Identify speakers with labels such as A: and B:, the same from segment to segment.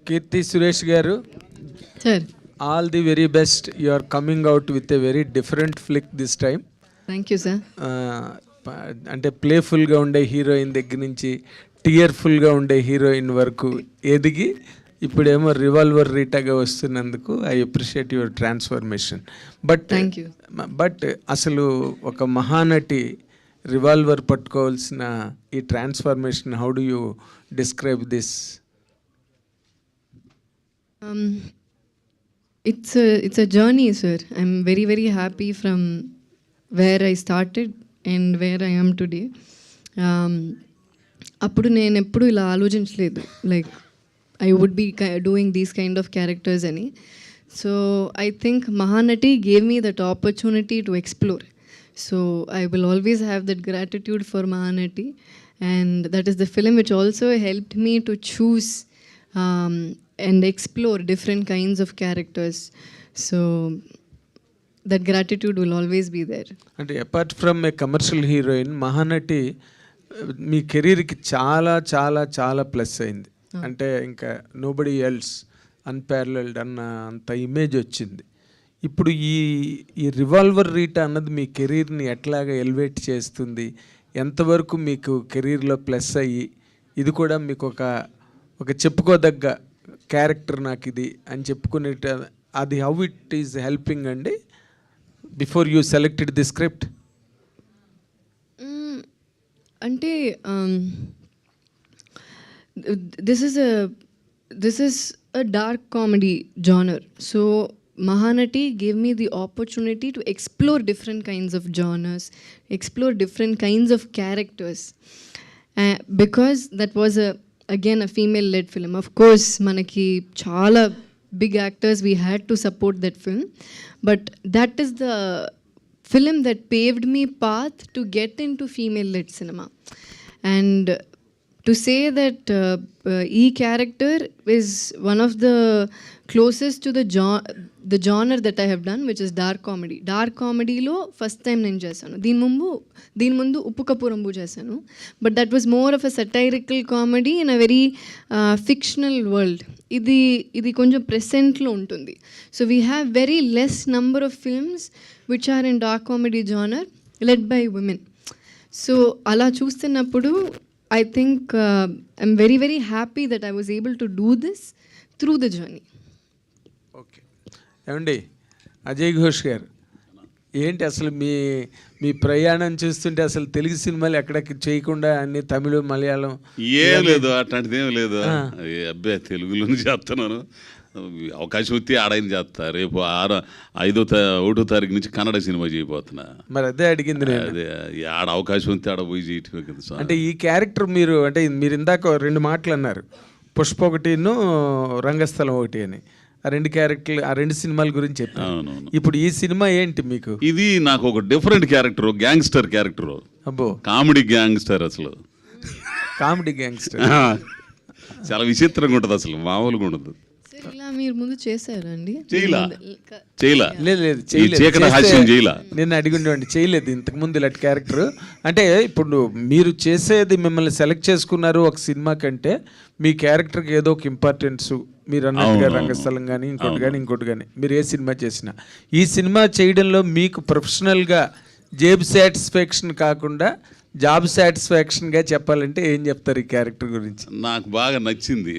A: కీర్తి సురేష్ గారు,
B: sir
A: all the very best. You are coming out with a very different flick this time.
B: Thank you sir.
A: అంటే ప్లేఫుల్గా ఉండే heroine దగ్గర నుంచి టీయర్ఫుల్గా ఉండే హీరోయిన్ వరకు ఎదిగి ఇప్పుడేమో రివాల్వర్ రీటాగా వస్తున్నందుకు I appreciate your transformation.
B: Thank you.
A: But అసలు ఒక మహానటి రివాల్వర్ పట్టుకోవాల్సిన ఈ transformation, how do you describe this?
B: It's a journey, sir. I'm very, very happy from where I started and where I am today. అప్పుడు నేను ఎప్పుడు ఇలా ఆలోచించలేదు, like I would be doing these kind of characters అని. So I think Mahanati gave me that opportunity to explore. So I will always have that gratitude for Mahanati, and that is the film which also helped me to choose and explore different kinds of characters. So that gratitude will always be there.
A: అంటే apart from a commercial heroine, Mahanati మీ కెరీర్కి చాలా చాలా చాలా plus అయింది. అంటే ఇంకా nobody else unparalleled అన్న అంత ఇమేజ్ వచ్చింది. ఇప్పుడు ఈ రివాల్వర్ రీటా అన్నది మీ కెరీర్ని ఎట్లాగా ఎలివేట్ చేస్తుంది? ఎంతవరకు మీకు కెరీర్లో ప్లస్ అయ్యి ఇది కూడా మీకు ఒక చెప్పుకోదగ్గ క్యారెక్టర్ నాకు ఇది అని చెప్పుకునే అది హౌ ఇట్ ఈస్ హెల్పింగ్ అండి before you selected the script?
B: అంటే this is a dark comedy genre. So Mahanati gave me the opportunity to explore different kinds of genres, explore different kinds of characters, because that was again a female led film. Of course manaki chaala big actors, we had to support that film, but that is the film that paved me path to get into female led cinema. And to say that E character is one of the closest to the genre that I have done, which is dark comedy. Dark comedy lo first time నేను చేశాను. దీని ముందు ఉప్పు Kappurambu చేశాను, but that was more of a satirical comedy in a very fictional world. ఇది కొంచెం ప్రెసెంట్లో ఉంటుంది. So we have very less number of films which are in dark comedy genre led by women. So అలా చూస్తున్నప్పుడు I think I'm very, very happy that I was able to do this through the journey.
A: Okay ఏమండి అజయ్ ఘోష్ గారు, ఏంటి అసలు మీ ప్రయాణం చూస్తుంటే అసలు తెలుగు సినిమాలు ఎక్కడికి చేయకుండా అన్ని తమిళ మలయాళం
C: ఏం లేదు, అట్లాంటిది ఏం లేదు. అబ్బాయి తెలుగులోనే చేస్తున్నాను, అవకాశం వస్తే ఆడైంది చేస్తా. రేపు 1వ తారీఖు నుంచి కన్నడ సినిమా చేయబోతున్నా.
A: మరి అదే అడిగింది,
C: అదే ఆడ అవకాశం వస్తే ఆడ పోయి చేయటమే కదా.
A: అంటే ఈ క్యారెక్టర్ మీరు ఇందాక 2 మాటలు అన్నారు, పుష్ప 1 రంగస్థలం 1 అని. ఆ 2 క్యారెక్టర్లు, ఆ 2 సినిమాల గురించి చెప్పాను. ఇప్పుడు ఈ సినిమా ఏంటి మీకు?
C: ఇది నాకు ఒక డిఫరెంట్ క్యారెక్టర్, గ్యాంగ్స్టర్ క్యారెక్టర్. అబ్బో, కామెడీ గ్యాంగ్స్టర్. అసలు
A: కామెడీ గ్యాంగ్స్టర్
C: చాలా విచిత్రంగా ఉంటుంది, అసలు మామూలుగా ఉండదు.
B: ఇలా మీరు ముందు చేశారండి?
A: నేను అడిగిండి, చేయలేదు ఇంతకుముందు ఇలాంటి క్యారెక్టర్. అంటే ఇప్పుడు మీరు చేసేది, మిమ్మల్ని సెలెక్ట్ చేసుకున్నారు ఒక సినిమా కంటే మీ క్యారెక్టర్కి ఏదో ఒక ఇంపార్టెన్స్, మీరు అన్నట్టుగా రంగస్థలం కానీ ఇంకోటి కానీ మీరు ఏ సినిమా చేసినా, ఈ సినిమా చేయడంలో మీకు ప్రొఫెషనల్గా జేబ్ సాటిస్ఫాక్షన్ కాకుండా జాబ్ సాటిస్ఫాక్షన్గా చెప్పాలంటే ఏం చెప్తారు ఈ క్యారెక్టర్ గురించి?
C: నాకు బాగా నచ్చింది.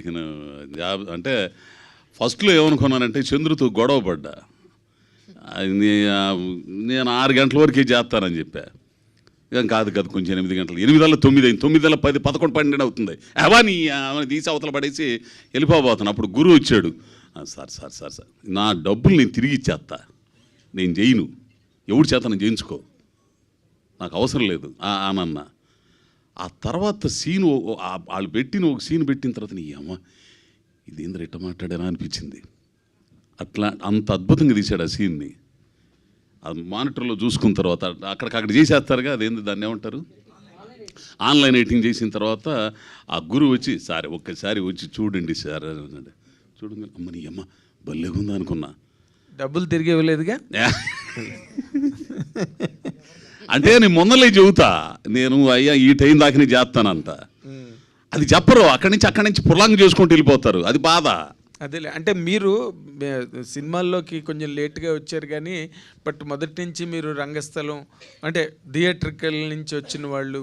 C: జాబ్ అంటే ఫస్ట్లో ఏమనుకున్నానంటే చంద్రుతో గొడవ పడ్డా, నేను 6 గంటల వరకే చేస్తానని చెప్పా. ఏం కాదు కొంచెం 8 గంటలు, 8 9 9 10 11 12 అవుతుంది. అవన్నీ తీసి అవతల పడేసి వెళ్ళిపోబోతాను. అప్పుడు గురువు వచ్చాడు, సార్ నా డబ్బులు నేను తిరిగి ఇచ్చేస్తా, నేను చేయను, ఎవరు చేత నేను చేయించుకో, నాకు అవసరం లేదు అనన్న. ఆ తర్వాత సీన్ వాళ్ళు పెట్టిన ఒక సీన్ పెట్టిన తర్వాత నీ అమ్మ ఇదేంద్ర ఇట్ట మాట్లాడానా అనిపించింది. అట్లా అంత అద్భుతంగా తీశాడు ఆ సీన్ని. అది మానిటర్లో చూసుకున్న తర్వాత అక్కడ చేసేస్తారుగా, అదేంది దాన్ని ఏమంటారు, ఆన్లైన్ ఎడిటింగ్ చేసిన తర్వాత ఆ గురువు వచ్చి ఒక్కసారి వచ్చి చూడండి సార్ అన్నాడు. చూడండి అమ్మ నీ అమ్మ భలేగుందా అనుకున్నా.
A: డబ్బులు తిరిగి ఇవ్వలేదుగా
C: అంటే నేను ముందలే చెబుతా, నేను అయ్యా ఈ టైం దాకా చేస్తానంట. అది చెప్పరు, అక్కడి నుంచి పుల్లాంగ్ చేసుకుంటూ వెళ్ళిపోతారు. అది బాధ.
A: అదేలే, అంటే మీరు సినిమాల్లోకి కొంచెం లేట్గా వచ్చారు కానీ బట్ మొదటి నుంచి మీరు రంగస్థలం అంటే థియేట్రికల్ నుంచి వచ్చిన వాళ్ళు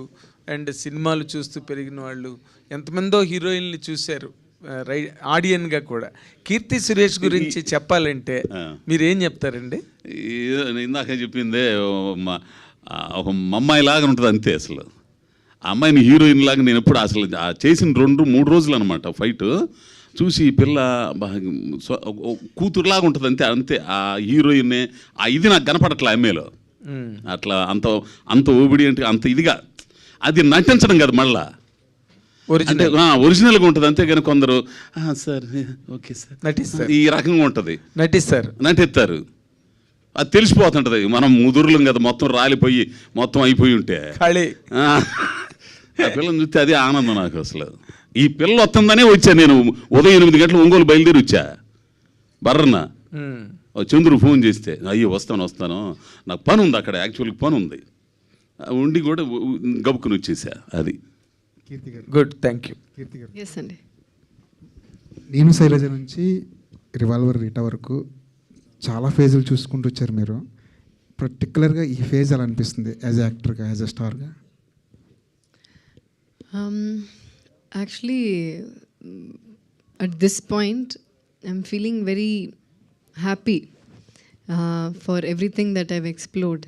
A: అండ్ సినిమాలు చూస్తూ పెరిగిన వాళ్ళు ఎంతమందో హీరోయిన్లు చూశారు ఆడియన్గా కూడా. కీర్తి సురేష్ గురించి చెప్పాలంటే మీరేం చెప్తారండి?
C: ఇందాక చెప్పిందే ఒక అమ్మాయి లాగా ఉంటుంది అంతే. అసలు ఆ అమ్మాయిని హీరోయిన్ లాగా నేను ఎప్పుడు అసలు చేసిన 2-3 రోజులు అనమాట ఫైట్ చూసి ఈ పిల్ల కూతురులాగా ఉంటుంది అంతే అంతే. ఆ హీరోయిన్నే ఇది నాకు కనపడట్లే అమ్మాయిలో. అట్లా అంత ఓబిడియంట్, అంత ఇదిగా అది నటించడం కదా మళ్ళా, అంటే ఒరిజినల్గా ఉంటుంది అంతే. కానీ కొందరు సార్ ఓకే సార్
A: నటిస్తారు,
C: ఈ రకంగా ఉంటుంది,
A: నటిస్తారు.
C: అది తెలిసిపోతుంటది. మనం ముదురులం కదా, మొత్తం రాలిపోయి మొత్తం అయిపోయి ఉంటే ఆ పిల్లని చూస్తే అదే ఆనందం నాకు. అసలు ఈ పిల్ల వస్తుందనే వచ్చా నేను. ఉదయం 8 గంటలు ఒంగోలు బయలుదేరి వచ్చా. బర్రన్న చంద్రుడు ఫోన్ చేస్తే అయ్యో వస్తాను నాకు పని ఉంది అక్కడ, యాక్చువల్గా పని ఉంది, ఉండి కూడా గబుక్కుని వచ్చేసా. అది
A: గుడ్, థ్యాంక్ యూ.
D: కీర్తి గారు,
B: ఎస్ అండి.
D: నేను శైలజ నుంచి రివాల్వర్ రీటా వరకు చాలా ఫేజులు చూసుకుంటూ వచ్చారు మీరు. పర్టికులర్గా ఈ ఫేజ్ ఎలా అనిపిస్తుంది యాజ్ యాక్టర్గా, యాజ్ అ స్టార్గా?
B: Actually, at this point, I'm feeling very happy for everything that I've explored.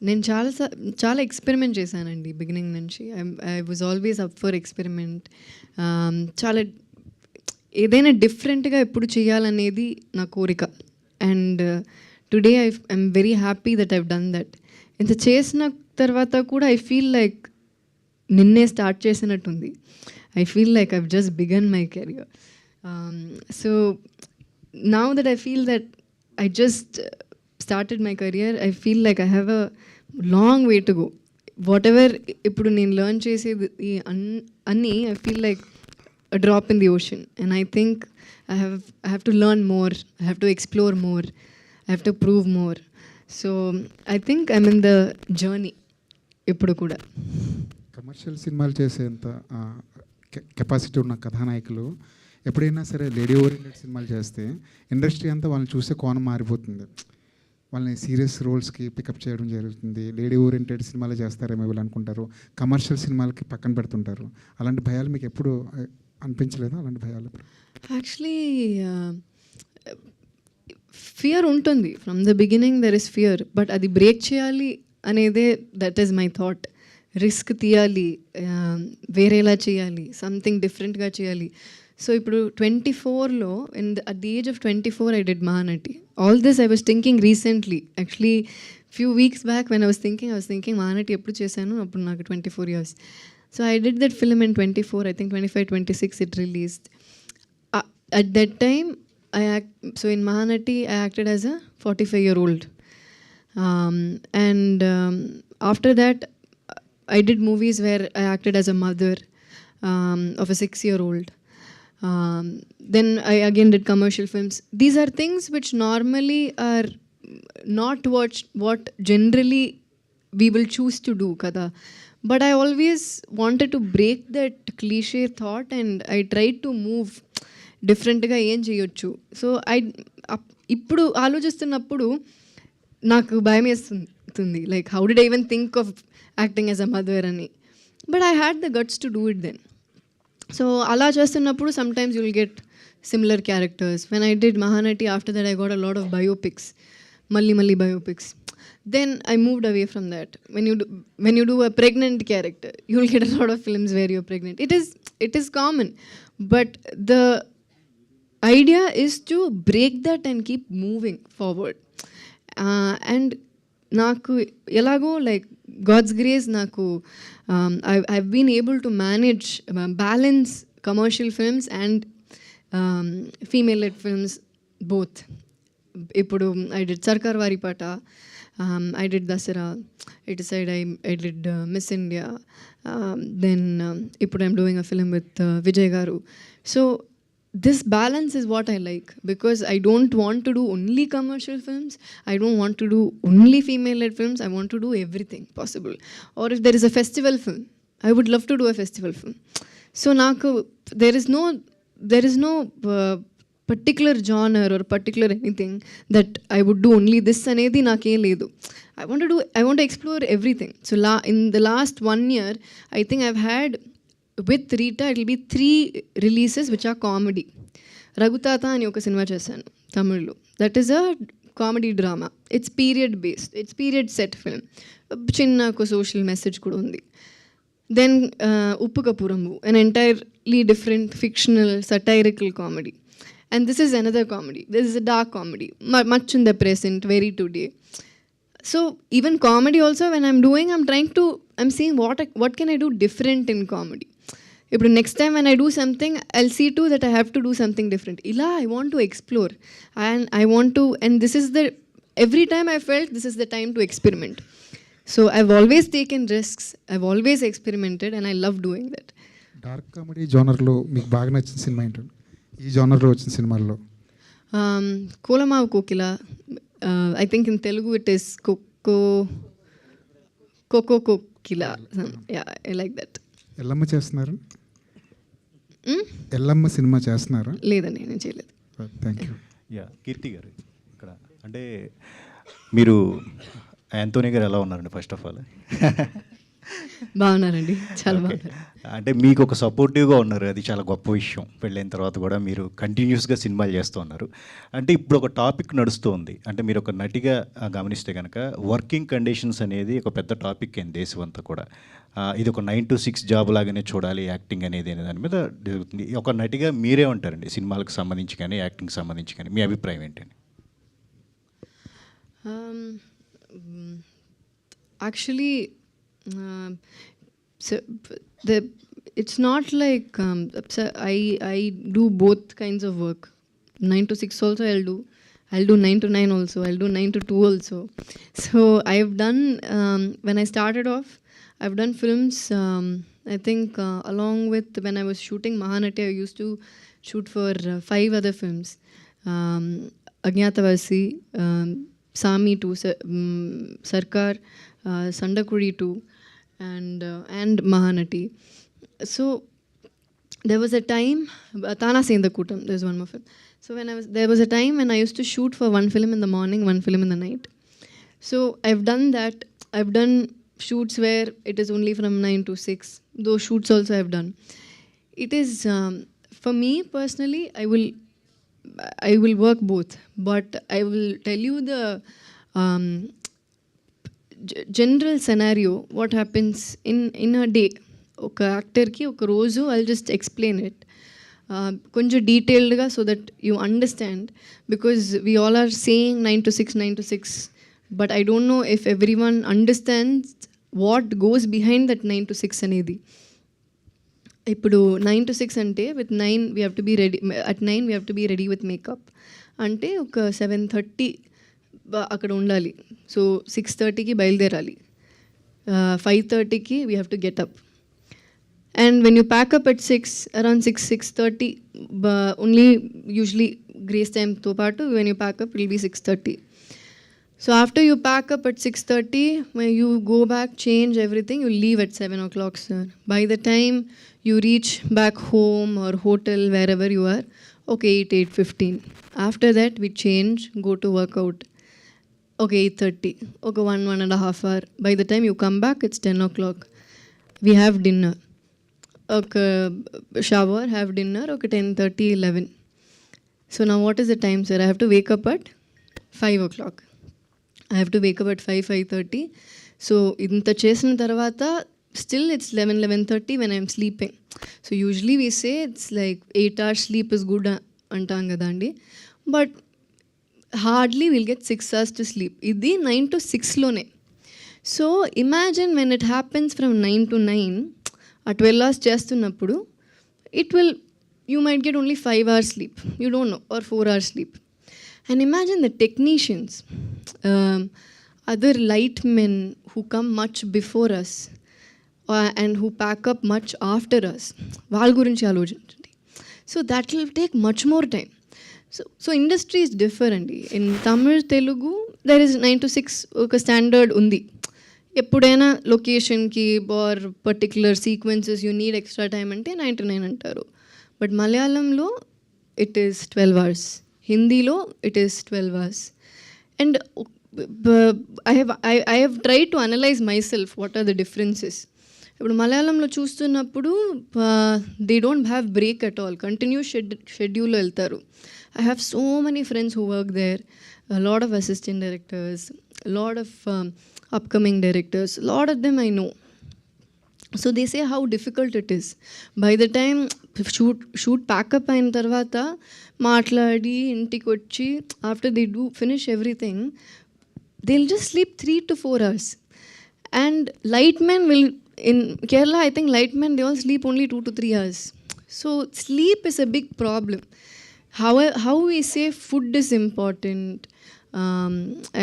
B: నేను చాలా ఎక్స్పెరిమెంట్ చేశానండి బిగినింగ్ నుంచి. I was always up for experiment. చాలా ఏదైనా డిఫరెంట్గా ఎప్పుడు చేయాలనేది నా కోరిక. And today I'm very happy that I've done that. ఇంత చేసిన తర్వాత కూడా ఐ ఫీల్ లైక్ నిన్నే స్టార్ట్ చేసినట్టుంది. I feel like I've just begun my career. So now that I feel that I just started my career, I feel like I have a long way to go. Whatever ఇప్పుడు నేను learn చేసేది అన్నీ I feel like a drop in the ocean, and I think I have to learn more, I have to explore more, I have to prove more. So I think I'm in the journey ఇప్పుడు కూడా.
D: Commercial సినిమాలు చేసేంత capacity ఉన్న కథానాయకులు ఎప్పుడైనా సరే lady oriented సినిమాలు చేస్తే industry అంతా వాళ్ళని చూసే కోణం మారిపోతుంది. వాళ్ళని సీరియస్ రోల్స్కి పికప్ చేయడం జరుగుతుంది. లేడీ ఓరియంటెడ్ సినిమాలు చేస్తారేమో వీళ్ళు అనుకుంటారు, కమర్షియల్ సినిమాలకి పక్కన పెడుతుంటారు. అలాంటి భయాలు మీకు ఎప్పుడు అనిపించలేదా? అలాంటి భయాలు
B: యాక్చువల్లీ ఫియర్ ఉంటుంది. From the beginning there is fear, but అది బ్రేక్ చేయాలి అనేదే that is my thought. Risk తీయాలి, వేరేలా చేయాలి, సంథింగ్ డిఫరెంట్గా చేయాలి. సో ఇప్పుడు 24లో at the age of 24 I did Mahanati. All this I was thinking recently. Actually few weeks back when I was thinking Mahanati ఎప్పుడు చేశాను, అప్పుడు నాకు 24 years. So I did that film in 24, I think 25-26 it released. At that time so in Mahanati I acted as a 45-year-old. And after that I did movies where I acted as a mother of a 6-year-old. Then I again did commercial films. These are things which normally are not what generally we will choose to do kada, but I always wanted to break that cliche thought and I tried to move different ga em cheyochu. So ఇప్పుడు ఆలోచిస్తున్నప్పుడు నాకు భయం వేస్తుంది, like how did I even think of acting as a mother ani, but I had the guts to do it then. So అలా చేస్తున్నప్పుడు sometimes you will get similar characters. When I did Mahanati, after that I got a lot of biopics, malli biopics. Then I moved away from that. When you do a pregnant character, you will get a lot of films where you're pregnant. It is common, but the idea is to break that and keep moving forward. And నాకు ఎలాగో like God's grace నాకు I've been able to manage balance commercial films and female-led films both. ఇప్పుడు I did Sarkar Varipata, I did Dasara, I did Miss India, then ఇప్పుడు I'm doing a film with Vijay Garu. So this balance is what I like, because I don't want to do only commercial films, I don't want to do only female-led films, I want to do everything possible. Or if there is a festival film, I would love to do a festival film. So నాకు there is no particular genre or particular anything that I would do only this అనేది నాకేం లేదు. I want to explore everything. So in the last 1 year, I think I've had, with Rita, it will be 3 releases which are comedy. రఘుతాత అని ఒక cinema చేశాను తమిళ్లో. That is a comedy drama. It's period based, it's period set film. చిన్న ఒక social message కూడా ఉంది. Then ఉప్పు కపురము, an entirely different fictional satirical comedy. And this is another comedy. This is a dark comedy, much in the present, very today. So even comedy also, when I'm doing, I'm saying what can I do different in comedy. ఇప్పుడు next time when I do something, I'll see too that I have to do something different. ఇలా I want to explore, and I want to, and this is the, every time I felt this is the time to experiment. So I've always taken risks, I've always experimented, and I love doing that.
D: Dark comedy జోనర్లో మీకు బాగా నచ్చిన cinema ఏంటండి, ఈ జోనర్లో వచ్చిన సినిమాల్లో?
B: Kolamaavu Kokila, I think in Telugu it is Coco Kokila, I like that.
D: Yellamma చేస్తున్నారు? Yellamma cinema చేస్తున్నారా?
B: లేదండి, నేను చేయలేదు.
D: Thank you.
E: కీర్తి గారు, ఇక్కడ అంటే మీరు యాంతోనీ గారు ఎలా ఉన్నారండి? ఫస్ట్ ఆఫ్ ఆల్
B: బాగున్నారండి, చాలా బాగున్నారు.
E: అంటే మీకు ఒక సపోర్టివ్గా ఉన్నారు, అది చాలా గొప్ప విషయం. పెళ్ళైన తర్వాత కూడా మీరు కంటిన్యూస్గా సినిమాలు చేస్తూ ఉన్నారు. అంటే ఇప్పుడు ఒక టాపిక్ నడుస్తూ ఉంది, అంటే మీరు ఒక నటిగా గమనిస్తే కనుక వర్కింగ్ కండిషన్స్ అనేది ఒక పెద్ద టాపిక్ అయింది దేశం అంతా కూడా. ఇది ఒక 9 to 6 జాబ్ లాగానే చూడాలి యాక్టింగ్ అనేది అనే దాని మీద జరుగుతుంది. ఒక నటిగా మీరే ఉంటారండి, సినిమాలకు సంబంధించి కానీ యాక్టింగ్ సంబంధించి కానీ మీ అభిప్రాయం ఏంటండి?
B: Actually, so it's not like so I do both kinds of work. 9 to 6 also I'll do 9 to 9 also, I'll do 9 to 2 also. So I've done, when I started off, I've done films, I think along with, when I was shooting Mahanati, I used to shoot for 5 other films. Agnyatavasi, Sami 2, Sarkar, Sandakuri 2, and Mahanati. So there was a time, Tana Sendakutam, there's one more film. So there was a time when I used to shoot for 1 film in the morning, 1 film in the night. So I've done that. I've done shoots where it is only from 9 to 6. Those shoots also I've done. It is, for me personally, I will work both, but I will tell you the general scenario, what happens in a day. ఒక యాక్టర్కి ఒక రోజు, I'll just explain it కొంచెం డీటెయిల్డ్గా, so that you understand, because we all are saying 9 to 6, 9 to 6, but I don't know if everyone understands what goes behind that 9 to 6 అనేది. ఇప్పుడు 9 to 6 అంటే with 9 we have to be ready, at 9 we have to be ready with makeup. అంటే ఒక 7:30 అక్కడ ఉండాలి. So 6:30కి బయలుదేరాలి, 5:30కి we have to get up. And when you pack up at 6, around 6:30, only usually grace time to part, when you pack up, it will be 6:30. So after you pack up at 6:30, when you go back, change everything, you leave at 7 o'clock, sir. By the time you reach back home or hotel, wherever you are, okay, 8:15. After that, we change, go to workout. Okay, 8:30. Okay, 1.5 hour. By the time you come back, it's 10 o'clock. We have dinner. Okay, shower, have dinner. Okay, 10:30, 11. So now what is the time, sir? I have to wake up at 5 o'clock. I have to wake up at 5:30. So inta chesina tarvata, still it's 11:30 when I'm sleeping. So usually we say it's like 8 hours sleep is good antam kadandi, but hardly we'll get 6 hours to sleep. Idi 9 to 6 lone. So imagine when it happens from 9 to 9, a 12 hours చేస్తున్నప్పుడు, you might get only 5 hours sleep, you don't know, or 4 hours sleep. And imagine the technicians, other light men who come much before us and who pack up much after us. వాళ్ళ గురించి ఆలోచించండి. So that will take much more time. So industry is different. In Tamil, Telugu, there is 9 to 6 ఒక standard ఉంది. ఎప్పుడైనా లొకేషన్కి or particular sequences you need extra time అంటే 99 అంటారు. But మలయాళంలో ఇట్ ఈస్ 12 hours, హిందీలో it is 12 hours. And I have tried to analyze myself what are the differences. ఇప్పుడు మలయాళంలో చూస్తున్నప్పుడు they don't have break at all, continuous షెడ్యూల్లో వెళ్తారు. I have so many friends who work there, a lot of assistant directors, a lot of upcoming directors, a lot of them I know. So they say how difficult it is. By the time shoot pack up అయిన తర్వాత మాట్లాడి ఇంటికి వచ్చి after they do finish everything, they'll just sleep 3 to 4 hours. And lightmen will, in Kerala I think lightmen they all sleep only 2 to 3 hours. So sleep is a big problem. How we say food is important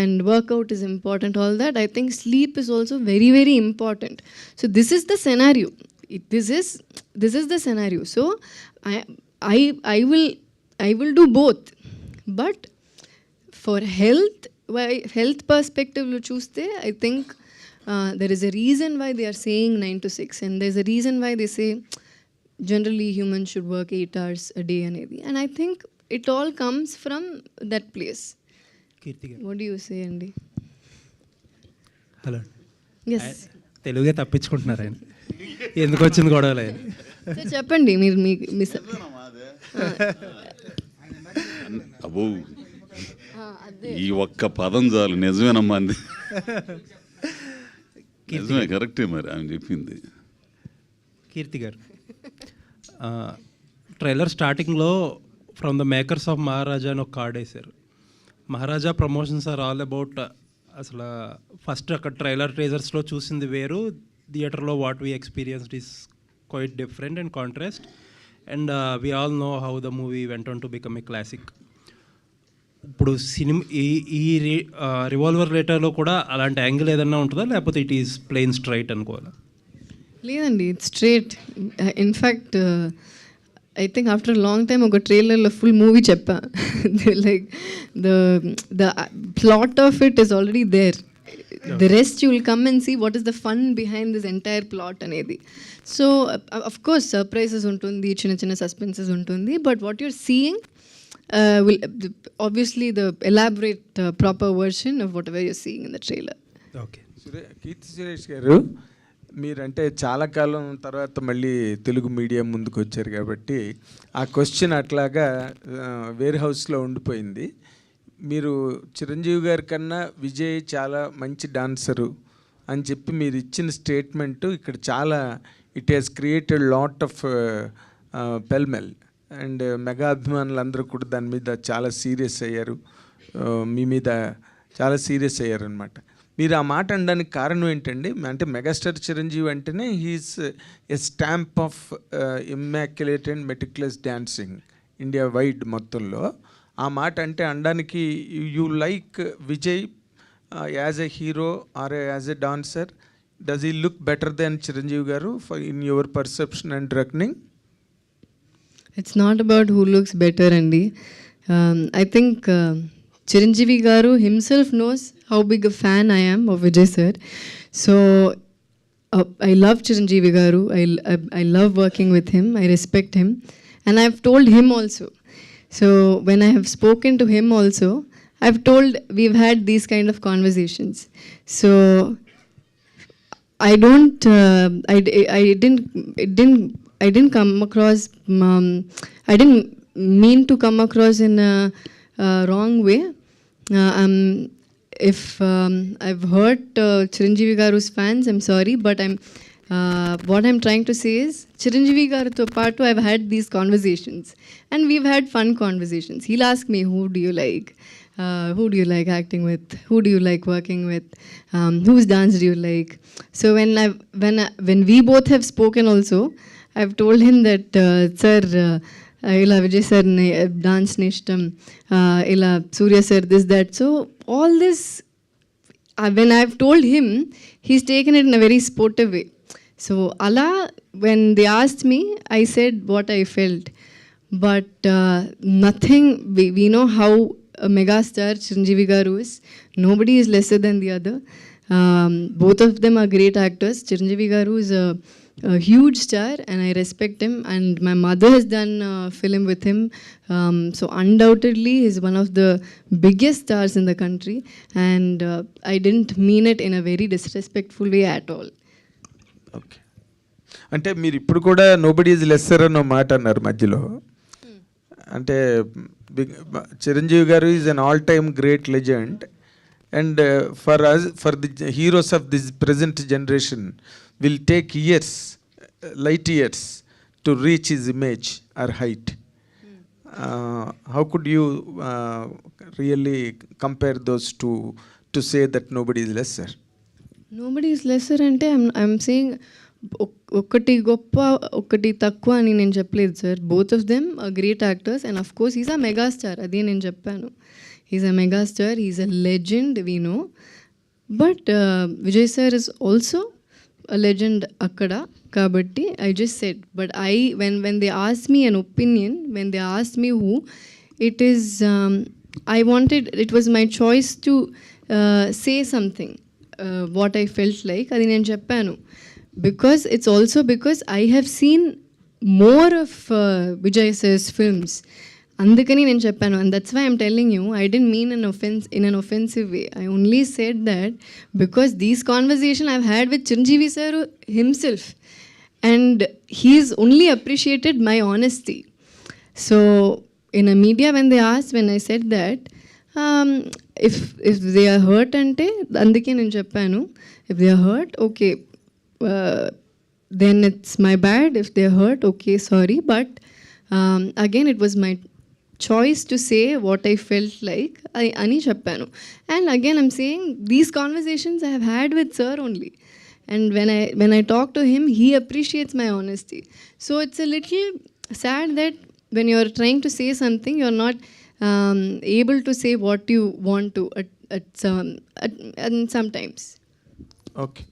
B: and workout is important, all that, I think sleep is also very, very important. So this is the scenario. This is the scenario. So I will do both. But for health perspective lo chuste, I think there is a reason why they are saying 9 to 6, and there's a reason why they say generally humans should work 8 hours a day anedi. And I think it all comes from that place.
F: కీర్తిగా
B: What do you say, Andy?
F: Hello,
B: Yes.
F: తెలుగే తప్పించుకుంటున్నారు ఆయన, ఎందుకు వచ్చింది గొడవలు ఆయన.
B: So చెప్పండి మీరు మీ
C: అబ్బో ఈ ఒక్క పదం చాలు, నిజమేనమ్మా అంది. నిజమే, కరెక్టే మరి ఆమె చెప్పింది.
F: కీర్తి గారు, ట్రైలర్ స్టార్టింగ్లో ఫ్రమ్ ద మేకర్స్ ఆఫ్ మహారాజా అని ఒక కార్డ్ వేశారు. మహారాజా ప్రమోషన్స్ ఆర్ ఆల్ అబౌట్, అసలు ఫస్ట్ అక్కడ ట్రైలర్ ట్రేజర్స్లో చూసింది వేరు, థియేటర్లో what we experienced is quite different and contrast. And we all know how the movie went on to become a classic. ఇప్పుడు cinema ఈ రివాల్వర్ రేటర్లో కూడా అలాంటి యాంగిల్ ఏదన్నా ఉంటుందా, లేకపోతే ఇట్ ఈస్ ప్లెయిన్ స్ట్రైట్ అనుకోవాలా?
B: లేదండి, it's straight. In fact I think after long time ఒక ట్రైలర్లో ఫుల్ మూవీ చెప్పా. Like the plot of it is already there. The rest you will come and see what is the fun behind this entire plot అనేది. So of course surprises ఉంటుంది, చిన్న చిన్న suspenses ఉంటుంది, but what you're seeing will obviously the elaborate proper version of whatever you're seeing in the trailer.
F: Okay.
A: Keerthy Suresh గారు, మీరంటే చాలా కాలం తర్వాత మళ్ళీ తెలుగు మీడియం ముందుకు వచ్చారు కాబట్టి ఆ క్వశ్చన్ అట్లాగా వేర్ హౌస్లో ఉండిపోయింది. మీరు చిరంజీవి గారి కన్నా విజయ్ చాలా మంచి డాన్సరు అని చెప్పి మీరు ఇచ్చిన స్టేట్మెంటు ఇక్కడ చాలా it has created lot of pell-mell. And mega అభిమానులు అందరూ కూడా దాని మీద చాలా సీరియస్ అయ్యారు, మీ మీద చాలా సీరియస్ అయ్యారు అనమాట. మీరు ఆ మాట అనడానికి కారణం ఏంటండి? అంటే మెగాస్టార్ చిరంజీవి అంటేనే he's a stamp of immaculate and meticulous dancing India wide మొత్తంలో. ఆ మాట అంటే అనడానికి you like Vijay as a hero or as a dancer? Does he look better then Chiranjeevi గారు in your perception and reckoning?
B: It's not about who looks better, Andy. I think Chiranjeevi Garu himself knows how big a fan I am of Vijay sir. So I love Chiranjeevi Garu. I love working with him. I respect him. And I've told him also. So when I have spoken to him also, I've told we've had these kind of conversations. So I didn't come across, I didn't mean to come across in a wrong way. If I've hurt Chiranjeevi Garu's fans, I'm sorry, but what I'm trying to say is Chiranjeevi Garu to part I've had these conversations, and we've had fun conversations. He'll ask me, who do you like? Who do you like acting with? Who do you like working with? Whose dance do you like? So when we both have spoken also, I've told him that, sir, ila Vijay sir dance nishtam, ila Surya sir this, that. So all this, when I've told him, he's taken it in a very sportive way. So Allah, when they asked me, I said what I felt. But nothing, we know how a megastar Chiranjeevi Garu is. Nobody is lesser than the other. Both of them are great actors. Chiranjeevi Garu is a huge star and I respect him, and my mother has done a film with him, so undoubtedly he's one of the biggest stars in the country, and I didn't mean it in a very disrespectful way at all.
A: Okay, అంటే మీరు ఇప్పుడు కూడా nobody is lesser అన్న మాట అన్నారు మధ్యలో. అంటే చిరంజీవి గారు is an all time great legend, and for us, for the heroes of this present generation will take years, light years, to reach his image or height. How could you really compare those two to say that nobody is lesser?
B: Nobody is lesser అంటే I'm saying ఒకటి గొప్ప ఒకటి తక్కువ అని నేను చెప్పలేదు sir. Both of them great actors and of course is a megastar, అదే నేను చెప్పాను. Is a megastar, is a legend, we know. But Vijay sir is also a legend akkada, kabatti I just said. But when they asked me an opinion, when they asked me who, it is I wanted, it was my choice to say something, what I felt like adi nenu cheppanu, because it's also because I have seen more of Vijay sir's films. అందుకని నేను చెప్పాను, and that's why I'm telling you, I didn't mean in an offensive way. I only said that because these conversation I had with Chiranjeevi sir himself, and he's only appreciated my honesty. So in a media when I said that, if they are hurt అంటే అందుకే నేను చెప్పాను, if they are hurt, okay, then it's my bad. If they are hurt, okay, sorry, but again it was my choice to say what I felt like. Ani cheppanu, and again I'm saying these conversations I have had with sir only, and when I talk to him, he appreciates my honesty. So it's a little sad that when you're trying to say something, you're not able to say what you want to and sometimes.
A: Okay.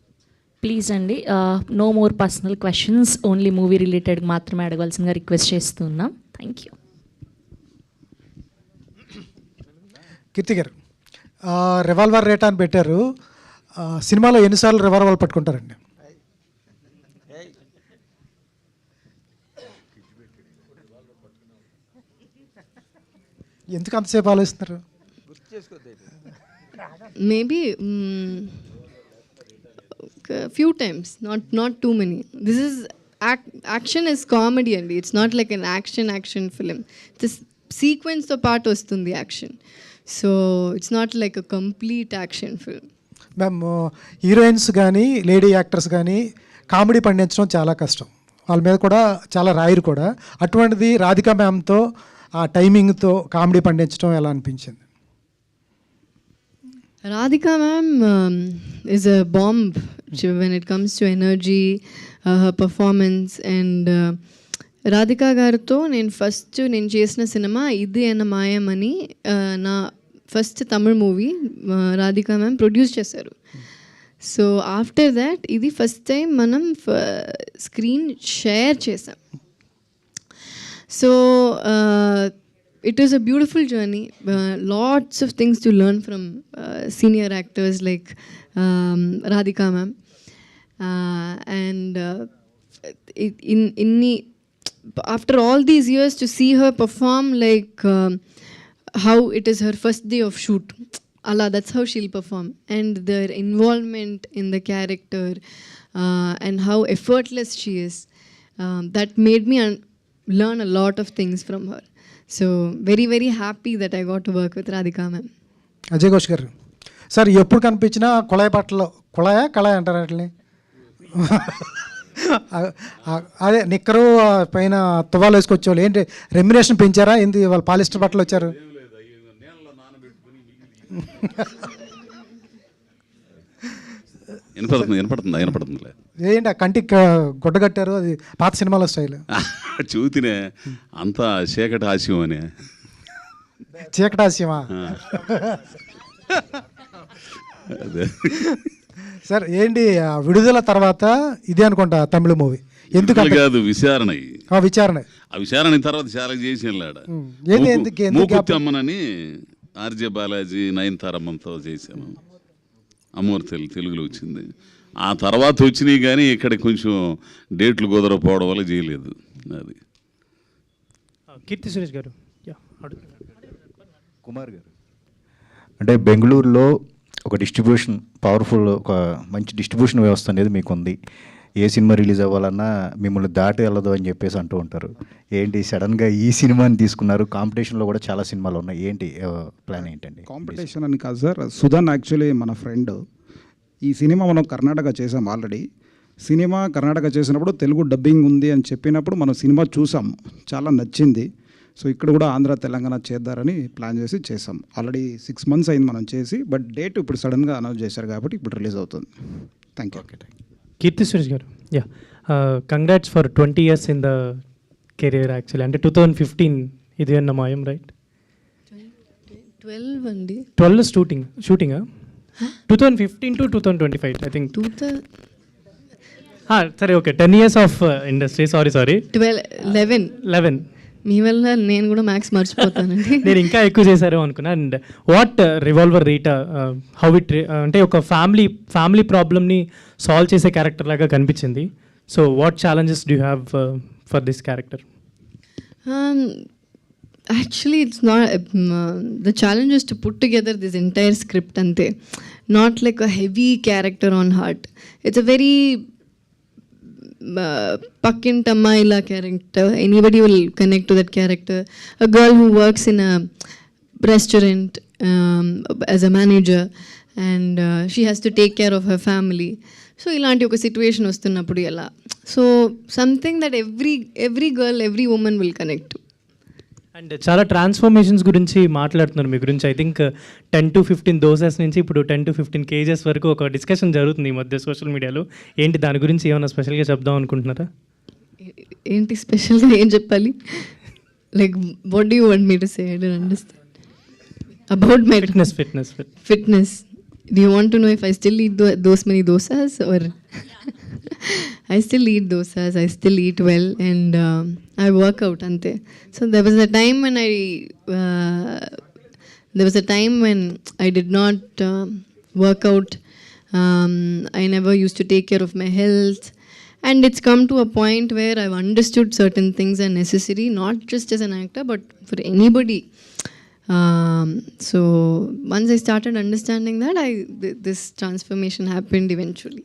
G: Please అండి, no more personal questions, only movie related మాత్రమే అడగవలసిందిగా request చేస్తున్నాం. Thank you.
H: Keerthy గారు, revolver rate అని పెట్టారు. సినిమాలో ఎన్నిసార్లు revolver పట్టుకుంటారండి? ఎందుకు అంతసేపు ఆలోచిస్తున్నారు?
B: Maybe a few times, not too many. This is action is comedy and it's not like an action film. This sequence తో పాటు వస్తుంది action, so it's not like a complete action film.
H: Ma'am, heroines కానీ lady actors కానీ comedy పండించడం చాలా కష్టం, వాళ్ళ మీద కూడా చాలా రాయరు కూడా. అటువంటిది రాధికా మ్యామ్తో ఆ టైమింగ్తో కామెడీ పండించడం ఎలా అనిపించింది?
B: Radhika ma'am is a bomb when it comes to energy, her performance, and Radhika గారితో నేను చేసిన సినిమా ఇది అన్న మాయమని, నా first Tamil movie Radhika ma'am produce చేశారు. సో ఆఫ్టర్ దాట్ ఇది ఫస్ట్ టైం మనం స్క్రీన్ షేర్ చేసాం. So it was a beautiful journey, lots of things to learn from senior actors like Radhika ma'am, and after all these years to see her perform like how it is her first day of shoot, Allah, that's how she'll perform, and their involvement in the character and how effortless she is, that made me learn a lot of things from her. So very, very happy that I got to work with Radhika ma'am.
H: Ajay Ghosh గారు, sir ఎప్పుడు కనిపించినా కుళాయి బట్టలు, కళాయి అంటారు అట్లే, అదే నిక్కరు పైన తువాలు వేసుకొచ్చేవాళ్ళు. ఏంటి రెమ్యునేషన్ పెంచారా? ఏంటి వాళ్ళు పాలిస్టర్ బట్టలు వచ్చారు?
C: వినపడుతుంది.
H: ఏంటి ఆ కంటికి గుడ్డ కట్టారు? అది పాత సినిమాలో స్టైల్.
C: చూతినే అంతా చీకటి హాస్యం అని.
H: చీకటి హాస్యమా?
C: అదే
H: సార్ ఏంటి విడుదల తర్వాత ఇదే అనుకుంటా తమిళ మూవీ? ఎందుకు
C: కాదు, విచారణ.
H: ఆ
C: విచారణ తర్వాత చాలా చేసి మూకుత్తి అమ్మనని ఆర్జే బాలాజీ నయనతారమ్మంతో చేశాను. అమూర్తి తెలుగులో వచ్చింది. ఆ తర్వాత వచ్చినాయి కానీ ఇక్కడ కొంచెం డేట్లు కుదరకపోవడం వల్ల చేయలేదు. అది
I: కీర్తి సురేష్ గారు.
E: కుమార్ గారు, అంటే బెంగళూరులో ఒక డిస్ట్రిబ్యూషన్ పవర్ఫుల్, ఒక మంచి డిస్ట్రిబ్యూషన్ వ్యవస్థ అనేది మీకు ఉంది. ఏ సినిమా రిలీజ్ అవ్వాలన్నా మిమ్మల్ని దాటి వెళ్ళదు అని చెప్పేసి అంటూ ఉంటారు. ఏంటి సడన్గా ఈ సినిమాని తీసుకున్నారు? కాంపిటీషన్లో కూడా చాలా సినిమాలు ఉన్నాయి, ఏంటి ప్లాన్ ఏంటండి?
J: కాంపిటీషన్ అని కాదు సార్, సుధన్ యాక్చువల్లీ మన ఫ్రెండ్. ఈ సినిమా మనం కర్ణాటక చేసాం ఆల్రెడీ. సినిమా కర్ణాటక చేసినప్పుడు తెలుగు డబ్బింగ్ ఉంది అని చెప్పినప్పుడు మనం సినిమా చూసాం, చాలా నచ్చింది. సో ఇక్కడ కూడా ఆంధ్ర తెలంగాణ చేద్దారని ప్లాన్ చేసి చేసాం. ఆల్రెడీ 6 months అయింది మనం చేసి, బట్ డేట్ ఇప్పుడు సడన్గా అనౌన్స్ చేశారు కాబట్టి ఇప్పుడు రిలీజ్ అవుతుంది. Thank you.
I: కీర్తి సురేష్ గారు, congrats for 20 years in the career. Actually అంటే 2015 ఇది అన్న మాయం, రైట్?
B: 12 అండి.
I: 12 షూటింగ్ 2015 to 2025 ఐ థింక్. సరే, okay, 10 years of industry. Sorry 11
B: మీ వల్ల నేను కూడా మ్యాథ్స్ మర్చిపోతానండి.
I: నేను ఇంకా ఎక్కువ చేశారు అనుకున్నా. And what revolver Rita, how it అంటే ఒక ఫ్యామిలీ ప్రాబ్లమ్ని సాల్వ్ చేసే క్యారెక్టర్ లాగా కనిపించింది. So what challenges do have for this character?
B: Actually, it's not. The challenge is to put together this entire script ante. Not like a heavy character on heart. It's a very Pakkin Tamaila character. Anybody will connect to that character. A girl who works in a restaurant as a manager, and she has to take care of her family. So ilanti oka situation vastunnappudu ela. So something that every girl, every woman will connect to.
I: And చాలా transformations గురించి మాట్లాడుతున్నారు మీ గురించి. I think 10 to 15 doses నుంచి ఇప్పుడు 10 to 15 kgs వరకు ఒక discussion జరుగుతుంది ఈ మధ్య సోషల్ మీడియాలో. ఏంటి దాని గురించి ఏమైనా స్పెషల్గా చెప్దాం అనుకుంటున్నారా?
B: ఏంటి స్పెషల్గా ఏం చెప్పాలి? Like what do you want me to say? I don't understand about my fitness. Do you want to know if I still eat those many dosas or I still eat dosas, I still eat well, and I work out ante. So there was a time when I did not work out. I never used to take care of my health, and it's come to a point where I've understood certain things are necessary, not just as an actor but for anybody. So once I started understanding that, this transformation happened eventually.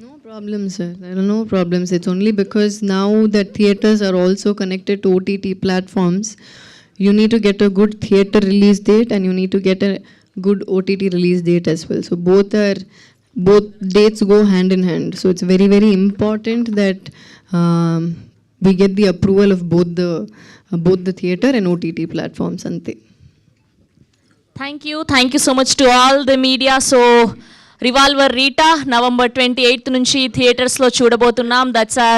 B: No problems, sir. There are no problems. It's only because now that theatres are also connected to OTT platforms, you need to get a good theatre release date and you need to get a good OTT release date as well. So both dates go hand in hand. So it's very, very important that we get the approval of both the theatre and OTT platforms. Ante.
G: Thank you so much to all the media. So revolver Rita November 28th నుంచి థియేటర్స్లో చూడబోతున్నాం. That's our